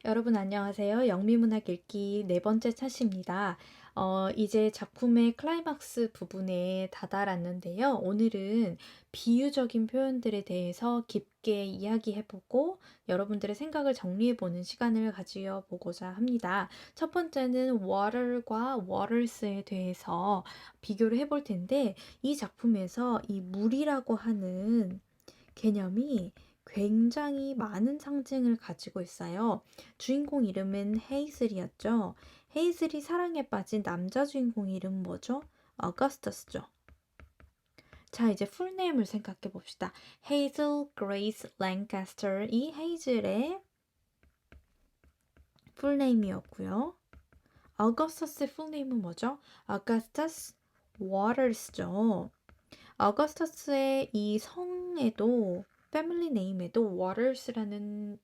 여러분 안녕하세요. 영미문학 읽기 네 번째 차시입니다. 이제 작품의 클라이막스 부분에 다다랐는데요. 오늘은 비유적인 표현들에 대해서 깊게 이야기해보고 여러분들의 생각을 정리해보는 시간을 가져보고자 합니다. 첫 번째는 water과 waters에 대해서 비교를 해볼 텐데 이 작품에서 이 물이라고 하는 개념이 굉장히 많은 상징을 가지고 있어요. 주인공 이름은 헤이즐이었죠. 헤이즐이 사랑에 빠진 남자 주인공 이름 뭐죠? 어거스터스죠. 자, 이제 풀네임을 생각해 봅시다. 헤이즐 그레이스 랭캐스터. 이 헤이즐의 풀네임이었고요. 어거스터스의 풀네임은 뭐죠? 어거스터스 워터스죠. 어거스터스의 이 성에도 패밀리 네임에도 waters라는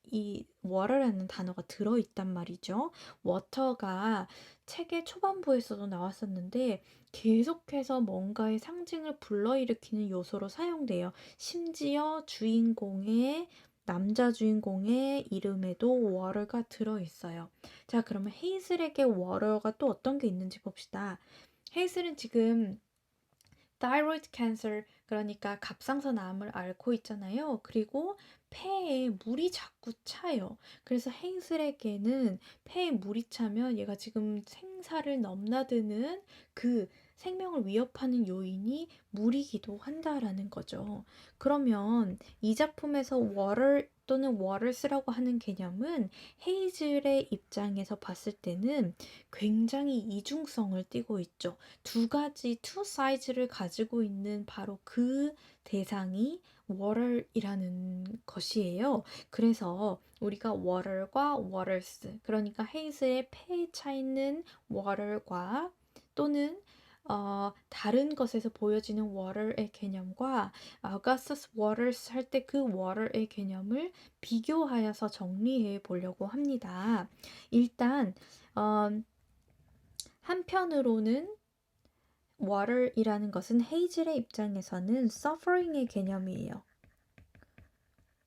이 water라는 단어가 들어있단 말이죠. water가 책의 초반부에서도 나왔었는데 계속해서 뭔가의 상징을 불러일으키는 요소로 사용돼요. 심지어 남자 주인공의 이름에도 water가 들어있어요. 자, 그러면 헤이즐에게 water가 또 어떤 게 있는지 봅시다. 헤이즐은 지금 thyroid cancer, 그러니까 갑상선암을 앓고 있잖아요. 그리고 폐에 물이 자꾸 차요. 그래서 헤이즐에게는 폐에 물이 차면 얘가 지금 생사를 넘나드는 그 생명을 위협하는 요인이 물이기도 한다라는 거죠. 그러면 이 작품에서 water 또는 waters라고 하는 개념은 헤이즐의 입장에서 봤을 때는 굉장히 이중성을 띠고 있죠. 두 가지 two sides를 가지고 있는 바로 그 대상이 water이라는 것이에요. 그래서 우리가 water과 waters, 그러니까 헤이즈의 폐에 차 있는 water과 또는 다른 것에서 보여지는 water의 개념과 Augustus Waters 할 때 그 water의 개념을 비교하여서 정리해 보려고 합니다. 일단 한편으로는 water이라는 것은 헤이즐의 입장에서는 suffering의 개념이에요.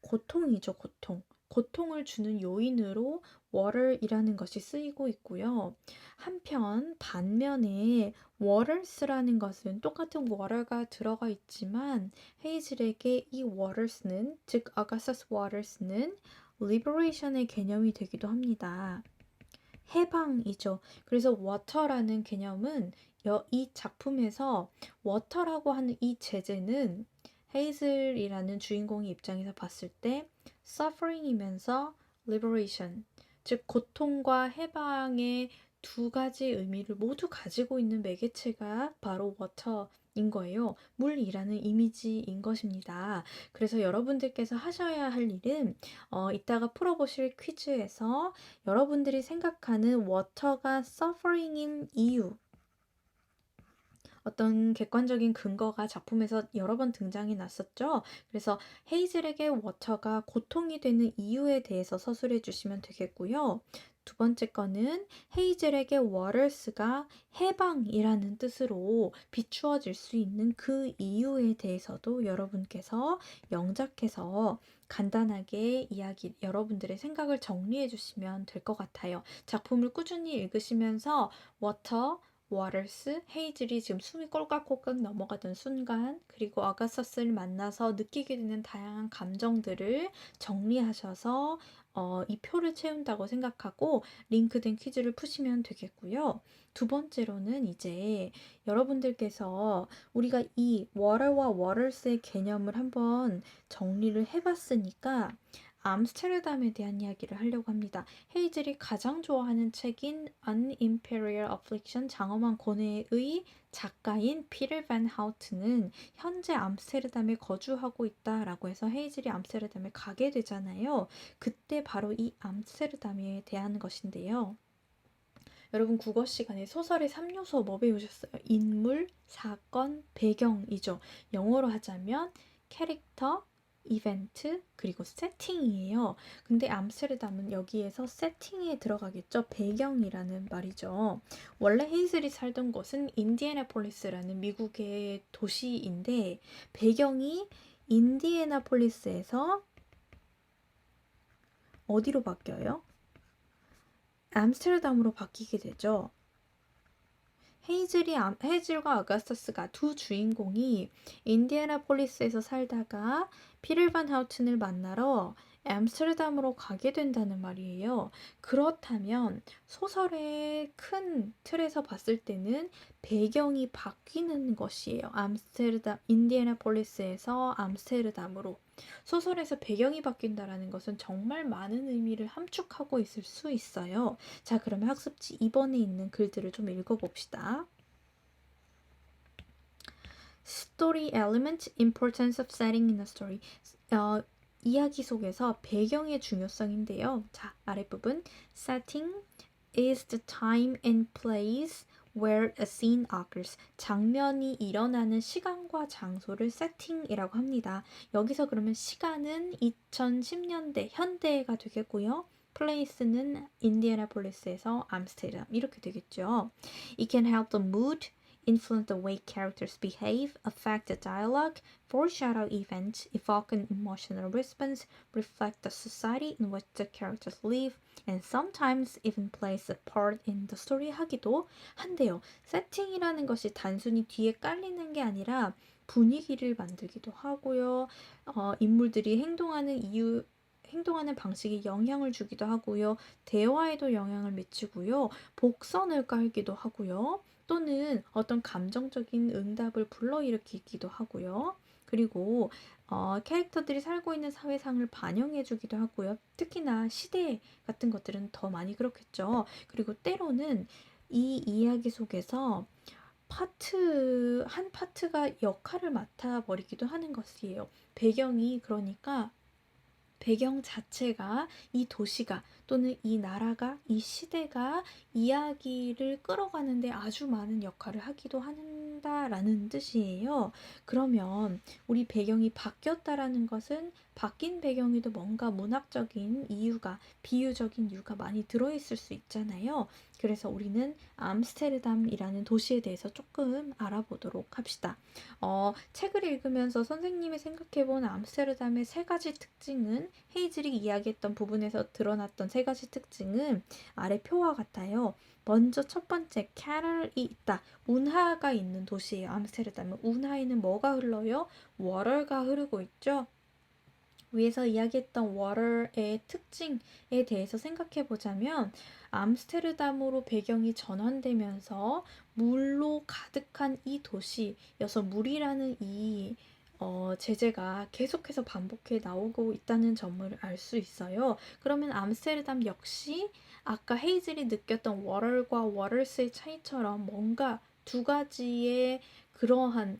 고통이죠, 고통. 고통을 주는 요인으로 water이라는 것이 쓰이고 있고요. 한편 반면에 waters라는 것은 똑같은 water가 들어가 있지만 헤이즐에게 이 waters는, 즉 Augustus Waters는 liberation의 개념이 되기도 합니다. 해방이죠. 그래서 water라는 개념은 이 작품에서 water라고 하는 이 제재는 헤이즐이라는 주인공의 입장에서 봤을 때 suffering이면서 liberation, 즉 고통과 해방의 두 가지 의미를 모두 가지고 있는 매개체가 바로 water인 거예요. 물이라는 이미지인 것입니다. 그래서 여러분들께서 하셔야 할 일은 이따가 풀어보실 퀴즈에서 여러분들이 생각하는 water가 suffering인 이유, 어떤 객관적인 근거가 작품에서 여러 번 등장이 났었죠. 그래서 헤이즐에게 워터가 고통이 되는 이유에 대해서 서술해 주시면 되겠고요. 두 번째 거는 헤이즐에게 waters가 해방이라는 뜻으로 비추어질 수 있는 그 이유에 대해서도 여러분께서 영작해서 간단하게 여러분들의 생각을 정리해 주시면 될 것 같아요. 작품을 꾸준히 읽으시면서 water, 워터스, 헤이즐이 지금 숨이 꼴깍꼴깍 넘어가던 순간, 그리고 아가서스를 만나서 느끼게 되는 다양한 감정들을 정리하셔서 이 표를 채운다고 생각하고 링크된 퀴즈를 푸시면 되겠고요. 두 번째로는 이제 여러분들께서 우리가 이 water와 waters의 개념을 한번 정리를 해봤으니까 암스테르담에 대한 이야기를 하려고 합니다. 헤이즐이 가장 좋아하는 책인 An Imperial Affliction, 장엄한 고뇌의 작가인 피터 반 하우트는 현재 암스테르담에 거주하고 있다라고 해서 헤이즐이 암스테르담에 가게 되잖아요. 그때 바로 이 암스테르담에 대한 것인데요. 여러분 국어 시간에 소설의 3요소 뭐 배우셨어요? 인물, 사건, 배경이죠. 영어로 하자면 캐릭터, 이벤트, 그리고 세팅이에요. 근데 암스테르담은 여기에서 세팅에 들어가겠죠. 배경이라는 말이죠. 원래 헤이즐이 살던 곳은 인디애나폴리스라는 미국의 도시인데 배경이 인디애나폴리스에서 어디로 바뀌어요? 암스테르담으로 바뀌게 되죠. 헤이즐과 어거스터스가 두 주인공이 인디애나폴리스에서 살다가 피를 반 하우튼을 만나러 암스테르담으로 가게 된다는 말이에요. 그렇다면 소설의 큰 틀에서 봤을 때는 배경이 바뀌는 것이에요. 인디애나폴리스에서 암스테르담으로. 소설에서 배경이 바뀐다라는 것은 정말 많은 의미를 함축하고 있을 수 있어요. 자, 그러면 학습지 2번에 있는 글들을 좀 읽어봅시다. Story element, importance of setting in a story. 이야기 속에서 배경의 중요성인데요. 자, 아랫부분. Setting is the time and place where a scene occurs. 장면이 일어나는 시간과 장소를 세팅이라고 합니다. 여기서 그러면 시간은 2010년대, 현대가 되겠고요. 플레이스는 인디애나폴리스에서 암스테르담 이렇게 되겠죠. It can help the mood, influence the way characters behave, affect the dialogue, foreshadow events, evoke an emotional response, reflect the society in which the characters live, and sometimes even plays a part in the story 하기도 한대요. 세팅이라는 것이 단순히 뒤에 깔리는 게 아니라 분위기를 만들기도 하고요. 인물들이 행동하는 방식에 영향을 주기도 하고요. 대화에도 영향을 미치고요. 복선을 깔기도 하고요. 또는 어떤 감정적인 응답을 불러일으키기도 하고요. 그리고 캐릭터들이 살고 있는 사회상을 반영해주기도 하고요. 특히나 시대 같은 것들은 더 많이 그렇겠죠. 그리고 때로는 이 이야기 속에서 한 파트가 역할을 맡아버리기도 하는 것이에요. 그러니까 배경 자체가 이 도시가 또는 이 나라가 이 시대가 이야기를 끌어가는데 아주 많은 역할을 하기도 한다라는 뜻이에요. 그러면 우리 배경이 바뀌었다라는 것은 바뀐 배경에도 뭔가 문학적인 이유가 비유적인 이유가 많이 들어있을 수 있잖아요. 그래서 우리는 암스테르담이라는 도시에 대해서 조금 알아보도록 합시다. 책을 읽으면서 선생님이 생각해본 암스테르담의 세 가지 특징은 헤이즐이 이야기했던 부분에서 드러났던 세 가지 특징은 아래 표와 같아요. 먼저 첫 번째, 캐럴이 있다. 운하가 있는 도시예요. 암스테르담은 운하에는 뭐가 흘러요? 워럴가 흐르고 있죠. 위에서 이야기했던 워럴의 특징에 대해서 생각해 보자면 암스테르담으로 배경이 전환되면서 물로 가득한 이 도시여서 물이라는 이 제재가 계속해서 반복해 나오고 있다는 점을 알 수 있어요. 그러면 암스테르담 역시 아까 헤이즐이 느꼈던 워럴과 워럴스의 차이처럼 뭔가 두 가지의 그러한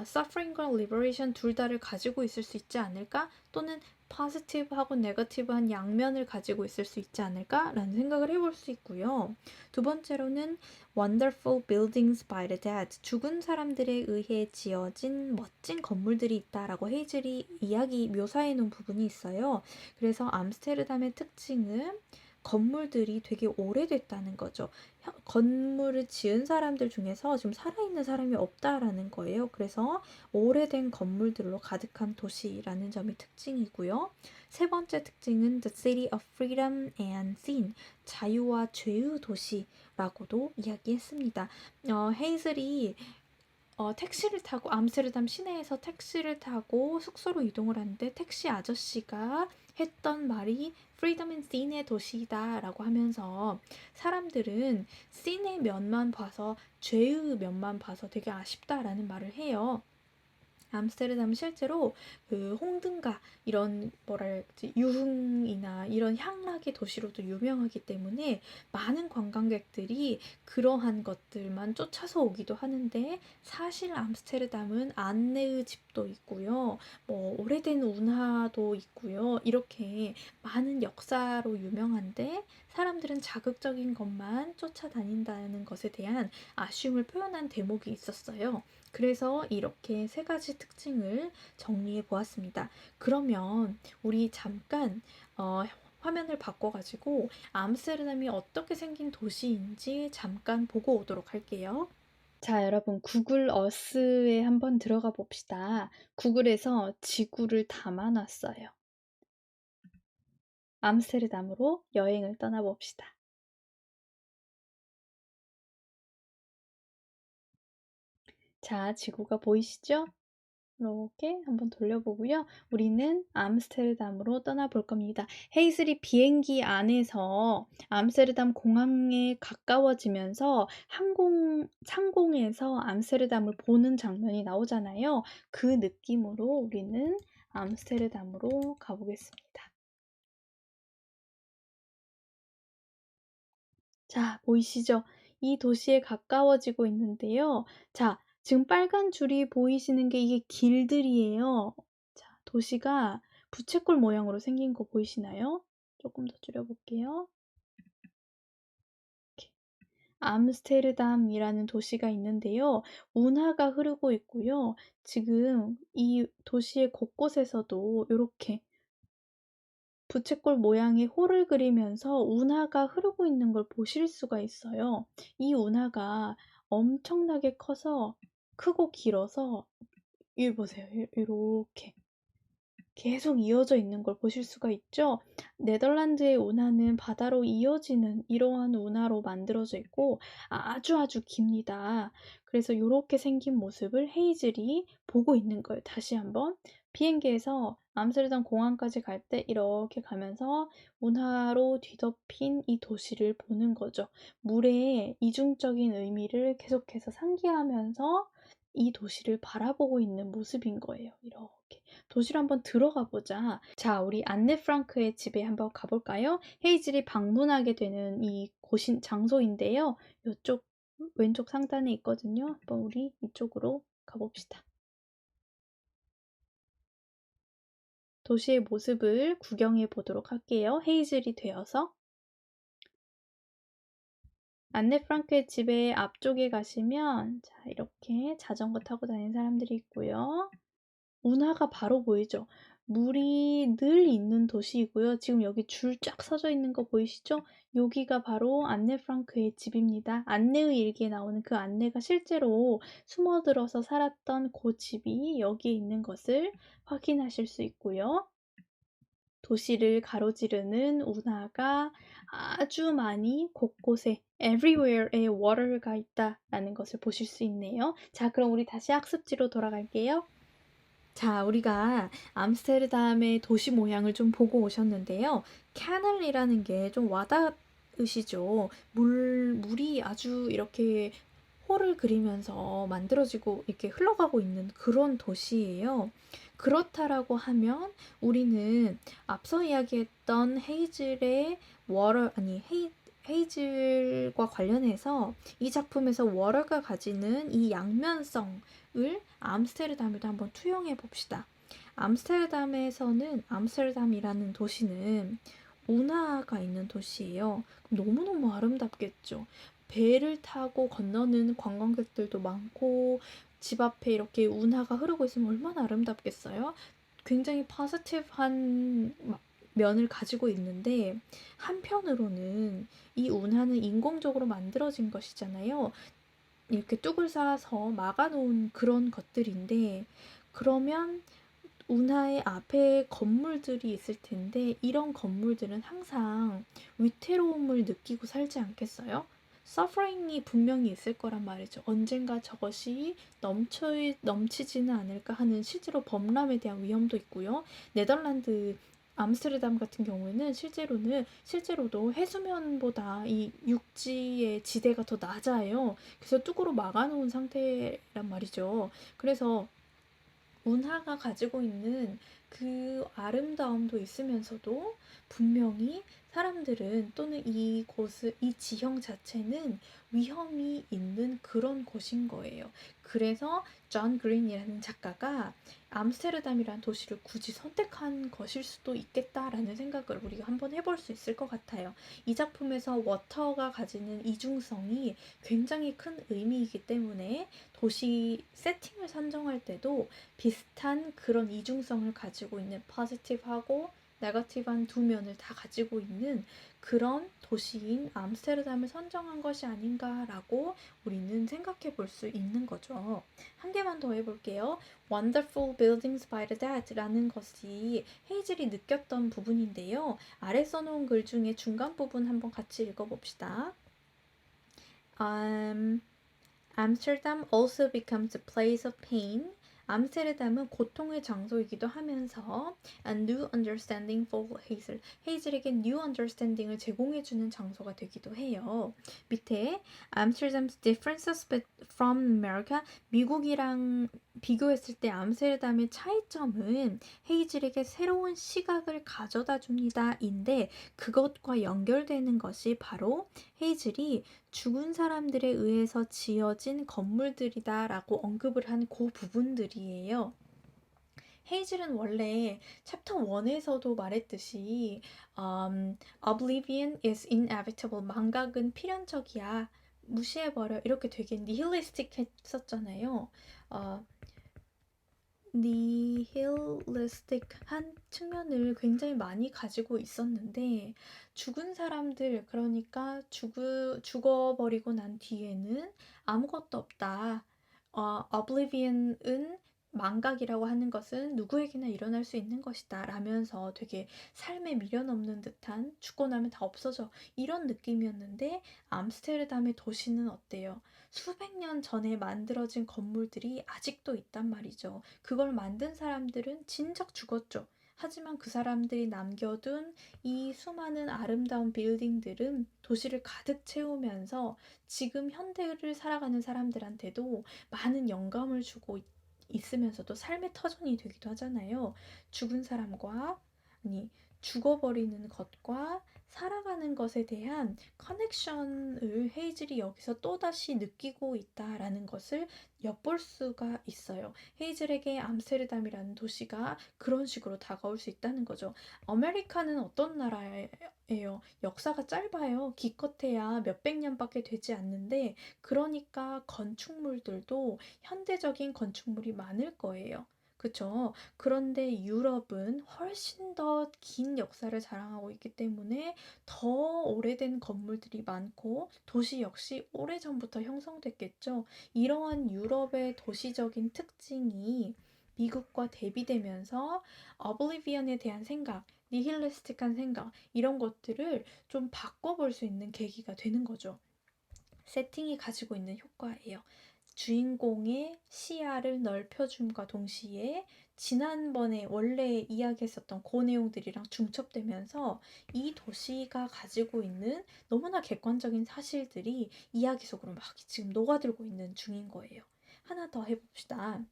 suffering과 liberation 둘 다를 가지고 있을 수 있지 않을까? 또는 positive하고 negative한 양면을 가지고 있을 수 있지 않을까라는 생각을 해볼 수 있고요. 두 번째로는 wonderful buildings by the dead, 죽은 사람들에 의해 지어진 멋진 건물들이 있다라고 헤이즐이 묘사해 놓은 부분이 있어요. 그래서 암스테르담의 특징은 건물들이 되게 오래됐다는 거죠. 건물을 지은 사람들 중에서 지금 살아있는 사람이 없다라는 거예요. 그래서 오래된 건물들로 가득한 도시라는 점이 특징이고요. 세 번째 특징은 The City of Freedom and Sin, 자유와 죄의 도시라고도 이야기했습니다. 헤이즐이 택시를 타고 암스테르담 시내에서 택시를 타고 숙소로 이동을 하는데 택시 아저씨가 했던 말이 Freedom and Sin의 도시다라고 하면서 사람들은 sin의 면만 봐서 죄의 면만 봐서 되게 아쉽다라는 말을 해요. 암스테르담은 실제로 그 홍등가 이런 뭐랄지 유흥이나 이런 향락의 도시로도 유명하기 때문에 많은 관광객들이 그러한 것들만 쫓아서 오기도 하는데 사실 암스테르담은 안내의 집도 있고요. 뭐 오래된 운하도 있고요. 이렇게 많은 역사로 유명한데 사람들은 자극적인 것만 쫓아다닌다는 것에 대한 아쉬움을 표현한 대목이 있었어요. 그래서 이렇게 세 가지 특징을 정리해 보았습니다. 그러면 우리 잠깐 화면을 바꿔가지고 암스테르담이 어떻게 생긴 도시인지 잠깐 보고 오도록 할게요. 자, 여러분 구글 어스에 한번 들어가 봅시다. 구글에서 지구를 담아놨어요. 암스테르담으로 여행을 떠나봅시다. 자, 지구가 보이시죠? 이렇게 한번 돌려보고요. 우리는 암스테르담으로 떠나볼 겁니다. 헤이즐이 비행기 안에서 암스테르담 공항에 가까워지면서 상공에서 암스테르담을 보는 장면이 나오잖아요. 그 느낌으로 우리는 암스테르담으로 가보겠습니다. 자, 보이시죠? 이 도시에 가까워지고 있는데요. 자, 지금 빨간 줄이 보이시는 게 이게 길들이에요. 자, 도시가 부채꼴 모양으로 생긴 거 보이시나요? 조금 더 줄여볼게요. 이렇게. 암스테르담이라는 도시가 있는데요. 운하가 흐르고 있고요. 지금 이 도시의 곳곳에서도 이렇게 부채꼴 모양의 호를 그리면서 운하가 흐르고 있는 걸 보실 수가 있어요. 이 운하가 엄청나게 커서 크고 길어서 여기 보세요. 이렇게 계속 이어져 있는 걸 보실 수가 있죠. 네덜란드의 운하는 바다로 이어지는 이러한 운하로 만들어져 있고 아주 깁니다. 그래서 이렇게 생긴 모습을 헤이즐이 보고 있는 거예요. 다시 한번 비행기에서 암스테르담 공항까지 갈 때 이렇게 가면서 운하로 뒤덮인 이 도시를 보는 거죠. 물의 이중적인 의미를 계속해서 상기하면서 이 도시를 바라보고 있는 모습인 거예요. 이렇게. 도시로 한번 들어가 보자. 자, 우리 안네 프랑크의 집에 한번 가볼까요? 헤이즐이 방문하게 되는 이 장소인데요. 이쪽 왼쪽 상단에 있거든요. 한번 우리 이쪽으로 가봅시다. 도시의 모습을 구경해 보도록 할게요. 헤이즐이 되어서. 안네 프랑크의 집의 앞쪽에 가시면 자, 이렇게 자전거 타고 다니는 사람들이 있고요. 운하가 바로 보이죠? 물이 늘 있는 도시이고요. 지금 여기 줄 쫙 서져 있는 거 보이시죠? 여기가 바로 안네 프랑크의 집입니다. 안네의 일기에 나오는 그 안네가 실제로 숨어들어서 살았던 그 집이 여기에 있는 것을 확인하실 수 있고요. 도시를 가로지르는 운하가 아주 많이 곳곳에 everywhere에 water가 있다라는 것을 보실 수 있네요. 자, 그럼 우리 다시 학습지로 돌아갈게요. 자, 우리가 암스테르담의 도시 모양을 좀 보고 오셨는데요. 캐널이라는 게 좀 와닿으시죠? 물이 아주 이렇게 호를 그리면서 만들어지고 이렇게 흘러가고 있는 그런 도시예요. 그렇다라고 하면 우리는 앞서 이야기했던 헤이즐의 헤이즐과 관련해서 이 작품에서 워러가 가지는 이 양면성을 암스테르담에도 한번 투영해 봅시다. 암스테르담이라는 도시는 운하가 있는 도시예요. 너무너무 아름답겠죠. 배를 타고 건너는 관광객들도 많고 집 앞에 이렇게 운하가 흐르고 있으면 얼마나 아름답겠어요? 굉장히 포지티브한 면을 가지고 있는데 한편으로는 이 운하는 인공적으로 만들어진 것이잖아요. 이렇게 뚝을 쌓아서 막아놓은 그런 것들인데 그러면 운하의 앞에 건물들이 있을 텐데 이런 건물들은 항상 위태로움을 느끼고 살지 않겠어요? 서퍼링이 분명히 있을 거란 말이죠. 언젠가 저것이 넘치지는 않을까 하는 실제로 범람에 대한 위험도 있고요. 네덜란드 암스테르담 같은 경우에는 실제로도 해수면보다 이 육지의 지대가 더 낮아요. 그래서 뚝으로 막아놓은 상태란 말이죠. 그래서 운하가 가지고 있는 그 아름다움도 있으면서도 분명히 사람들은 또는 이 지형 자체는 위험이 있는 그런 곳인 거예요. 그래서 존 그린이라는 작가가 암스테르담이라는 도시를 굳이 선택한 것일 수도 있겠다라는 생각을 우리가 한번 해볼 수 있을 것 같아요. 이 작품에서 워터가 가지는 이중성이 굉장히 큰 의미이기 때문에 도시 세팅을 선정할 때도 비슷한 그런 이중성을 가지고 있는 포지티브하고 네거티브한 두 면을 다 가지고 있는 그런 도시인 암스테르담을 선정한 것이 아닌가라고 우리는 생각해 볼 수 있는 거죠. 한 개만 더 해볼게요. Wonderful buildings by the dead라는 것이 헤이즐이 느꼈던 부분인데요. 아래 써놓은 글 중에 중간 부분 한번 같이 읽어봅시다. Amsterdam also becomes a place of pain. 암스테르담은 고통의 장소이기도 하면서 a new understanding for Hazel. 헤이즐에게 new understanding을 제공해주는 장소가 되기도 해요. 밑에 Amsterdam's differences from America. 미국이랑 비교했을 때 암스테르담의 차이점은 헤이즐에게 새로운 시각을 가져다 줍니다. 인데 그것과 연결되는 것이 바로 헤이즐이 죽은 사람들에 의해서 지어진 건물들이다라고 언급을 한 그 부분들이에요. 헤이즐은 원래 챕터 1에서도 말했듯이 Oblivion is inevitable. 망각은 필연적이야. 무시해버려. 이렇게 되게 니힐리스틱 했었잖아요. 니힐리스틱한 측면을 굉장히 많이 가지고 있었는데 죽은 사람들, 그러니까 죽어버리고 난 뒤에는 아무것도 없다. Oblivion은 망각이라고 하는 것은 누구에게나 일어날 수 있는 것이다 라면서 되게 삶에 미련 없는 듯한 죽고 나면 다 없어져 이런 느낌이었는데 암스테르담의 도시는 어때요? 수백 년 전에 만들어진 건물들이 아직도 있단 말이죠. 그걸 만든 사람들은 진작 죽었죠. 하지만 그 사람들이 남겨둔 이 수많은 아름다운 빌딩들은 도시를 가득 채우면서 지금 현대를 살아가는 사람들한테도 많은 영감을 주고 있으면서도 삶의 터전이 되기도 하잖아요. 죽은 사람과 아니 죽어버리는 것과 살아가는 것에 대한 커넥션을 헤이즐이 여기서 또다시 느끼고 있다라는 것을 엿볼 수가 있어요. 헤이즐에게 암스테르담이라는 도시가 그런 식으로 다가올 수 있다는 거죠. 아메리카는 어떤 나라예요? 역사가 짧아요. 기껏해야 몇백 년밖에 되지 않는데 그러니까 건축물들도 현대적인 건축물이 많을 거예요. 그쵸? 그런데 유럽은 훨씬 더 긴 역사를 자랑하고 있기 때문에 더 오래된 건물들이 많고 도시 역시 오래전부터 형성됐겠죠. 이러한 유럽의 도시적인 특징이 미국과 대비되면서 어블리비언에 대한 생각, 니힐리스틱한 생각 이런 것들을 좀 바꿔볼 수 있는 계기가 되는 거죠. 세팅이 가지고 있는 효과예요. 주인공의 시야를 넓혀줌과 동시에 지난번에 원래 이야기했었던 그 내용들이랑 중첩되면서 이 도시가 가지고 있는 너무나 객관적인 사실들이 이야기 속으로 막 지금 녹아들고 있는 중인 거예요. 하나 더 해봅시다.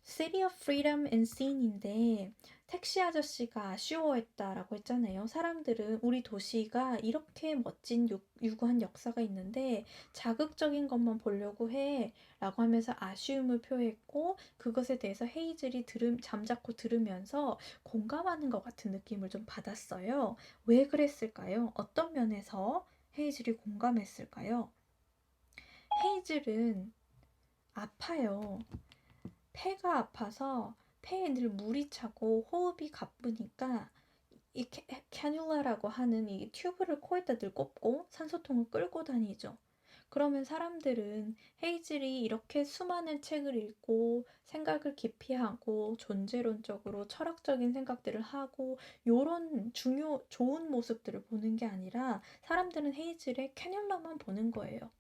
City of Freedom and Sin인데 택시 아저씨가 아쉬워했다라고 했잖아요. 사람들은 우리 도시가 이렇게 멋진 유구한 역사가 있는데 자극적인 것만 보려고 해 라고 하면서 아쉬움을 표했고 그것에 대해서 헤이즐이 잠자코 들으면서 공감하는 것 같은 느낌을 좀 받았어요. 왜 그랬을까요? 어떤 면에서 헤이즐이 공감했을까요? 헤이즐은 아파요. 폐가 아파서 폐에 늘 물이 차고 호흡이 가쁘니까 이 캐뉼라라고 하는 이 튜브를 코에다 늘 꽂고 산소통을 끌고 다니죠. 그러면 사람들은 헤이즐이 이렇게 수많은 책을 읽고 생각을 깊이 하고 존재론적으로 철학적인 생각들을 하고 요런 좋은 모습들을 보는 게 아니라 사람들은 헤이즐의 캐뉼라만 보는 거예요.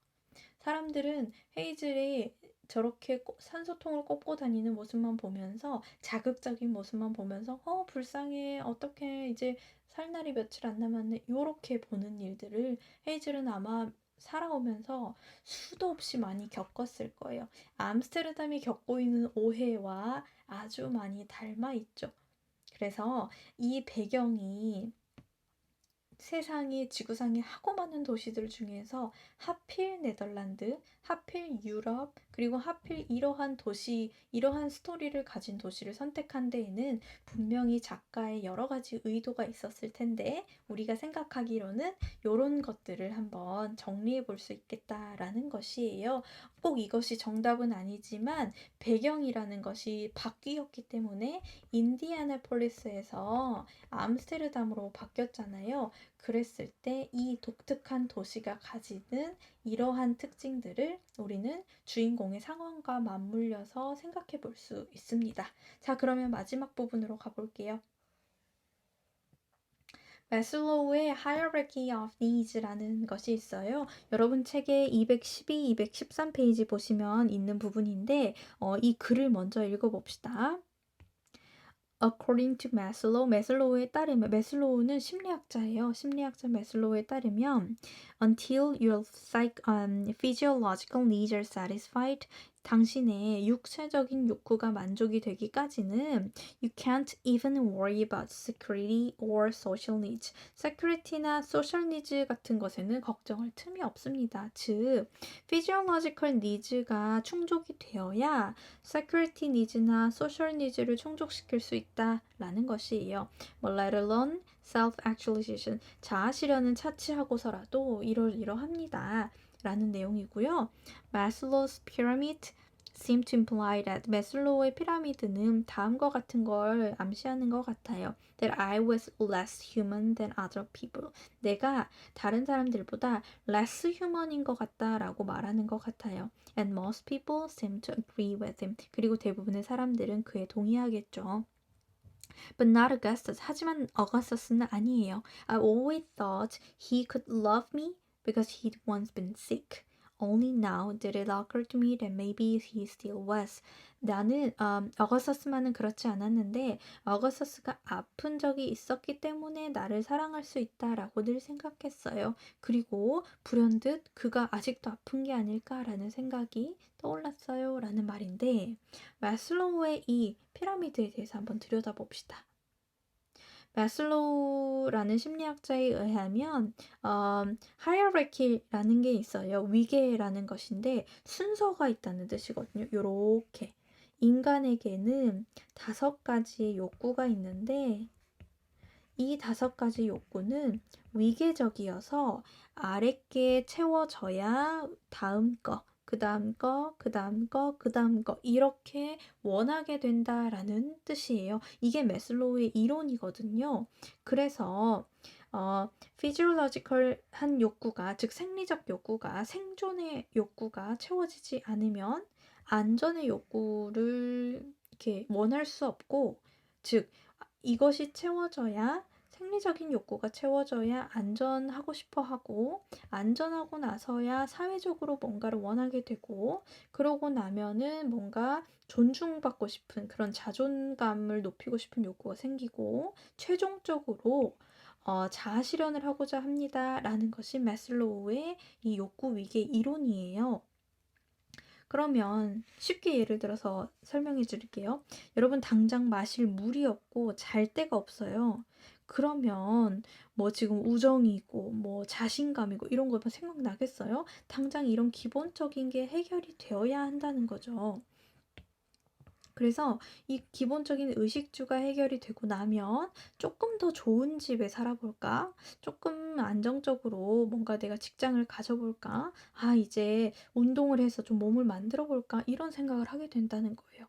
사람들은 헤이즐이 저렇게 산소통을 꽂고 다니는 모습만 보면서 자극적인 모습만 보면서 불쌍해 어떡해 이제 살 날이 며칠 안 남았네 요렇게 보는 일들을 헤이즐은 아마 살아오면서 수도 없이 많이 겪었을 거예요. 암스테르담이 겪고 있는 오해와 아주 많이 닮아 있죠. 그래서 이 배경이 세상에 지구상에 하고 많은 도시들 중에서 하필 네덜란드, 하필 유럽, 그리고 하필 이러한 도시, 이러한 스토리를 가진 도시를 선택한 데에는 분명히 작가의 여러 가지 의도가 있었을 텐데 우리가 생각하기로는 이런 것들을 한번 정리해 볼 수 있겠다라는 것이에요. 꼭 이것이 정답은 아니지만 배경이라는 것이 바뀌었기 때문에 인디애나폴리스에서 암스테르담으로 바뀌었잖아요. 그랬을 때 이 독특한 도시가 가지는 이러한 특징들을 우리는 주인공의 상황과 맞물려서 생각해 볼 수 있습니다. 자, 그러면 마지막 부분으로 가볼게요. 마슬로우의 Hierarchy of Needs라는 것이 있어요. 여러분 책에 212, 213페이지 보시면 있는 부분인데 이 글을 먼저 읽어봅시다. According to Maslow, 매슬로우에 따르면 매슬로우는 심리학자예요. 심리학자 매슬로우에 따르면 until your physiological needs are satisfied, 당신의 육체적인 욕구가 만족이 되기까지는 you can't even worry about security or social needs. security나 social needs 같은 것에는 걱정할 틈이 없습니다. 즉, physiological needs가 충족이 되어야 security needs나 social needs를 충족시킬 수 있다라는 것이에요. let alone self-actualization, 자아 실현은 차치하고서라도 이러합니다. 라는 내용이고요. Maslow's pyramid seem to imply that 매슬로우의 피라미드는 다음과 같은 걸 암시하는 것 같아요. That I was less human than other people. 내가 다른 사람들보다 less human인 것 같다라고 말하는 것 같아요. And most people seem to agree with him. 그리고 대부분의 사람들은 그에 동의하겠죠. But not Augustus. 하지만 어거스터스는 아니에요. I always thought he could love me because he'd once been sick. Only now did it occur to me that maybe he still was. 나는 어거스터스만은 그렇지 않았는데 어거스터스가 아픈 적이 있었기 때문에 나를 사랑할 수 있다라고 늘 생각했어요. 그리고 불현듯 그가 아직도 아픈 게 아닐까라는 생각이 떠올랐어요. 라는 말인데 마슬로우의 이 피라미드에 대해서 한번 들여다봅시다. 마슬로우라는 심리학자에 의하면 hierarchy라는 게 있어요. 위계라는 것인데 순서가 있다는 뜻이거든요. 요렇게 인간에게는 5가지의 욕구가 있는데 이 5가지 욕구는 위계적이어서 아랫게 채워져야 다음 거, 그 다음 거, 그 다음 거, 그 다음 거 이렇게 원하게 된다라는 뜻이에요. 이게 매슬로우의 이론이거든요. 그래서 physiological한 욕구가, 즉 생리적 욕구가, 생존의 욕구가 채워지지 않으면 안전의 욕구를 이렇게 원할 수 없고, 즉 이것이 채워져야 생리적인 욕구가 채워져야 안전하고 싶어 하고 안전하고 나서야 사회적으로 뭔가를 원하게 되고 그러고 나면은 뭔가 존중받고 싶은 그런 자존감을 높이고 싶은 욕구가 생기고 최종적으로 자아 실현을 하고자 합니다라는 것이 마슬로우의 이 욕구 위계 이론이에요. 그러면 쉽게 예를 들어서 설명해 드릴게요. 여러분 당장 마실 물이 없고 잘 데가 없어요. 그러면 뭐 지금 우정이고 뭐 자신감이고 이런 것만 생각나겠어요? 당장 이런 기본적인 게 해결이 되어야 한다는 거죠. 그래서 이 기본적인 의식주가 해결이 되고 나면 조금 더 좋은 집에 살아볼까? 조금 안정적으로 뭔가 내가 직장을 가져볼까? 이제 운동을 해서 좀 몸을 만들어 볼까? 이런 생각을 하게 된다는 거예요.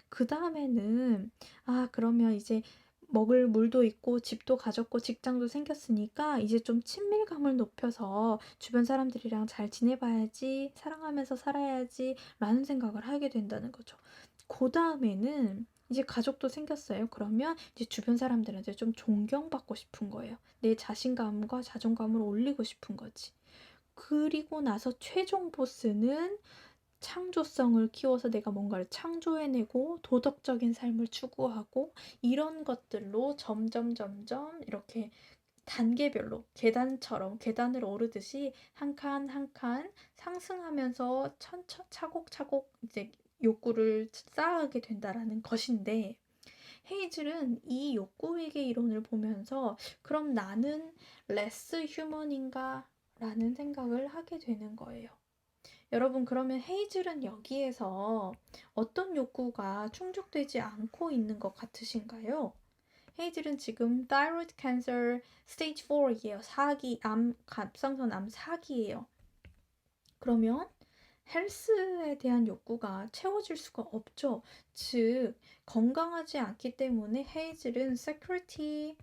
그 다음에는, 그러면 이제 먹을 물도 있고 집도 가졌고 직장도 생겼으니까 이제 좀 친밀감을 높여서 주변 사람들이랑 잘 지내봐야지, 사랑하면서 살아야지 라는 생각을 하게 된다는 거죠. 그 다음에는 이제 가족도 생겼어요. 그러면 이제 주변 사람들한테 좀 존경받고 싶은 거예요. 내 자신감과 자존감을 올리고 싶은 거지. 그리고 나서 최종 보스는 창조성을 키워서 내가 뭔가를 창조해내고 도덕적인 삶을 추구하고 이런 것들로 점점 이렇게 단계별로 계단처럼 계단을 오르듯이 한 칸 한 칸 상승하면서 차곡차곡 이제 욕구를 쌓아가게 된다라는 것인데 헤이즐은 이 욕구위계 이론을 보면서 그럼 나는 레스 휴먼인가? 라는 생각을 하게 되는 거예요. 여러분 그러면 헤이즐은 여기에서 어떤 욕구가 충족되지 않고 있는 것 같으신가요? 헤이즐은 지금 thyroid cancer stage 4이에요. 4기 갑상선 암 4기예요. 그러면 헬스에 대한 욕구가 채워질 수가 없죠. 즉 건강하지 않기 때문에 헤이즐은 security라는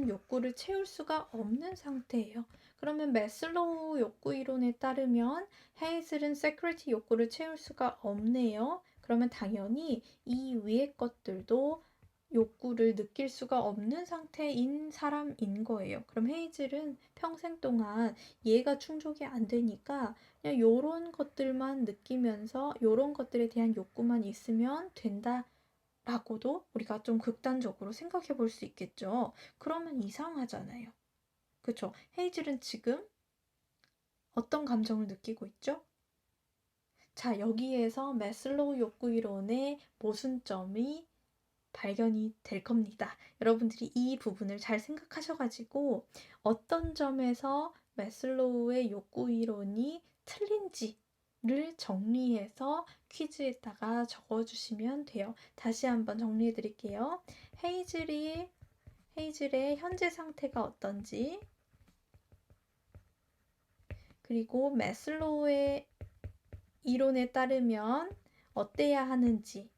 욕구를 채울 수가 없는 상태예요. 그러면 매슬로우 욕구 이론에 따르면 헤이즐은 security 욕구를 채울 수가 없네요. 그러면 당연히 이 위의 것들도 욕구를 느낄 수가 없는 상태인 사람인 거예요. 그럼 헤이즐은 평생 동안 얘가 충족이 안 되니까 그냥 요런 것들만 느끼면서 요런 것들에 대한 욕구만 있으면 된다라고도 우리가 좀 극단적으로 생각해 볼 수 있겠죠. 그러면 이상하잖아요. 그쵸? 헤이즐은 지금 어떤 감정을 느끼고 있죠? 자, 여기에서 매슬로우 욕구 이론의 모순점이 발견이 될 겁니다. 여러분들이 이 부분을 잘 생각하셔가지고 어떤 점에서 매슬로우의 욕구 이론이 틀린지를 정리해서 퀴즈에다가 적어주시면 돼요. 다시 한번 정리해 드릴게요. 헤이즐의 현재 상태가 어떤지, 그리고 매슬로우의 이론에 따르면 어때야 하는지,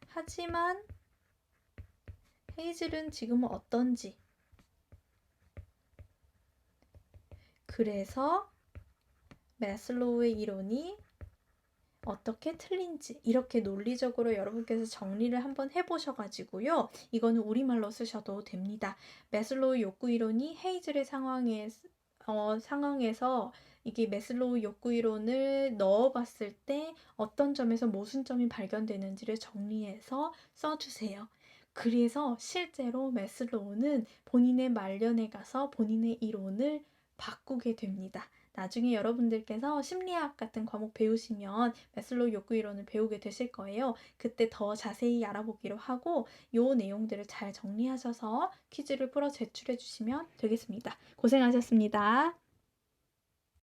하지만 헤이즐은 지금 어떤지, 그래서 매슬로우의 이론이 어떻게 틀린지 이렇게 논리적으로 여러분께서 정리를 한번 해보셔가지고요. 이거는 우리말로 쓰셔도 됩니다. 매슬로우 욕구 이론이 헤이즐의 상황에서 이게 매슬로우 욕구 이론을 넣어봤을 때 어떤 점에서 모순점이 발견되는지를 정리해서 써주세요. 그래서 실제로 매슬로우는 본인의 말년에 가서 본인의 이론을 바꾸게 됩니다. 나중에 여러분들께서 심리학 같은 과목 배우시면 매슬로우 욕구 이론을 배우게 되실 거예요. 그때 더 자세히 알아보기로 하고 요 내용들을 잘 정리하셔서 퀴즈를 풀어 제출해 주시면 되겠습니다. 고생하셨습니다.